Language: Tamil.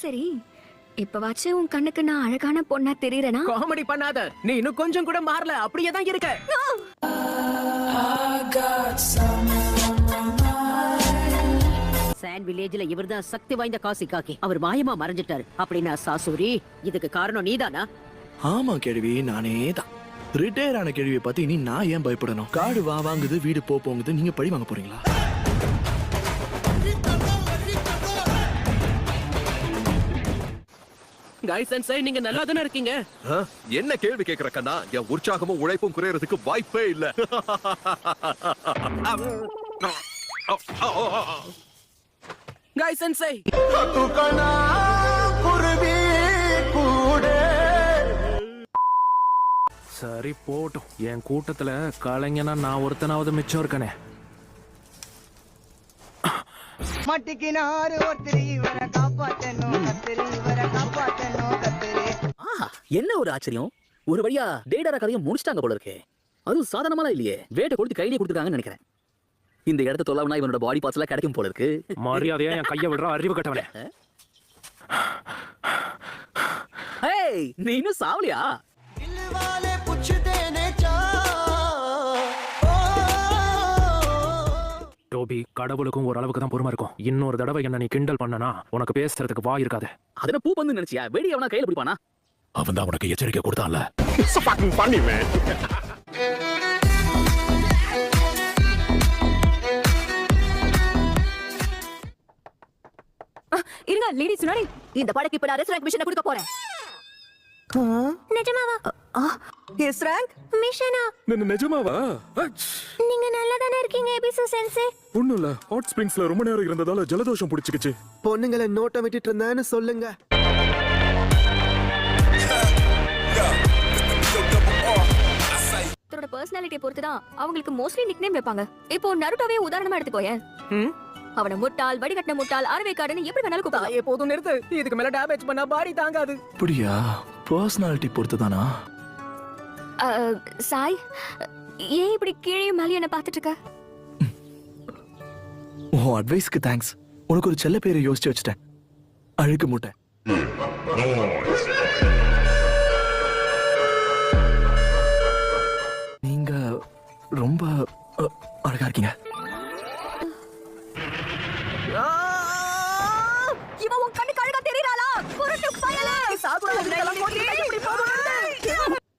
சரி இப்பவாச்சும் உன் கண்ணுக்கு நான் அழகான பொண்ணா தெரியறேனா? காமெடி பண்ணாத, நீ இன்னும் கொஞ்சம் கூட மாறல, அப்படியே தான் இருக்க. சாண்ட் வில்லேஜ்ல இவர்தான் சக்தி வாய்ந்த காசி காக்கி. அவர் மாயமா மறைஞ்சிட்டாரு அப்படின்னா சாசூரி இதுக்கு காரணம் நீதானா? ஆமா கேள்வி, நானே தான். ரிட்டையர் ஆன கேள்வியை பத்தி இனி நான் ஏன் பயப்படணும்? காடு வாங்குது, வீடு போங்குது, நீங்க பழி வாங்க போறீங்களா? கைஸ் அண்ட் சை, நீங்க நல்லா தானே இருக்கீங்க? என்ன கேள்வி கேக்குற கண்ணா? என் உற்சாகமும் உழைப்பும் குறையறதுக்கு வாய்ப்பே இல்ல. கைஸ் அண்ட் சை, சரி போட்டும். என் கூட்டத்துல கலைஞனா நான் ஒருத்தனாவது மிச்சம் இருக்கனே. மட்டிக்கினாரு ஒருத்தர் இவரை காப்பாத்தணும் கத்திரி, இவரை காப்பாத்தணும் கத்திரி. என்ன ஒரு ஆச்சரியம், ஒரு வழியா டேடார கதையை முடிச்சிட்டாங்க போல இருக்கே. அதுவும் சாதாரணமாலாம் இல்லையே, வேட்டை கொடுத்து கையிலே கொடுத்துருக்காங்கன்னு நினைக்கிறேன். இந்த இடத்த தொலைவனா இவனோட பாடி பார்ட்ஸ் எல்லாம் கிடைக்கும் போல இருக்கு. மரியாதையா என் கையை விடுற அறிவு கட்டவனே. ஏய், நீ இன்னும் சாவலியா? தில்வாலே புச்சுதேனே சா. டோபி, கடவுளுக்கும் ஒரு அளவுக்கு தான் பொறுமை இருக்கும். இன்னொரு தடவை என்ன நீ கிண்டல் பண்ணனா உனக்கு பேசுறதுக்கு வாய் இருக்காது. அதன பூ பந்து நினைச்சியா? வெடி அவனா கையில பிடிப்பானா? அவன் தான் உனக்கு எச்சரிக்கை கொடுத்தான்ல. இருங்க லேடிஸ் முன்னாடி இந்த படக்கு இப்ப நான் ரெஸ்டாரண்ட் மிஷனை கொடுக்க போறேன். நிஜமாவா? எஸ் ரேங்க் மிஷனா? நிஜமாவா? நீங்க நல்லா தானே இருக்கீங்க எபிசோ சென்சே? ஒண்ணும் இல்ல, ஹாட் ஸ்பிரிங்ஸ்ல ரொம்ப நேரம் இருந்ததால ஜலதோஷம் பிடிச்சிக்கிச்சு. பொண்ணுங்களை நோட்டம் விட்டுட்டு இருந்தேன்னு சொல்லுங்க. அவரோட பர்சனாலிட்டியை பொறுத்து தான் அவங்களுக்கு மோஸ்ட்லி நிக்நேம் வைப்பாங்க. இப்போ நருட்டோவே உதாரணமா எடுத்துக்கோயேன். அவன முட்டாள், வடிகட்டின முட்டாள், அறவைக்காரன்னு எப்படி வேணாலும் கூப்பிடலாம். எப்போதும் நிறுத்து, இதுக்கு மேல டேமேஜ் பண்ணா பாடி தாங்காது. அப்படியா? பர்சனாலிட்டி பொறுத்துதானா? சாய், ஏன் இப்படி கீழே மேலே என்ன பார்த்துட்டு இருக்க? உன் அட்வைஸ்க்கு தேங்க்ஸ். உனக்கு ஒரு செல்ல பேரை யோசிச்சு வச்சுட்டேன், அழுக்கு மூட்டை. நீங்க ரொம்ப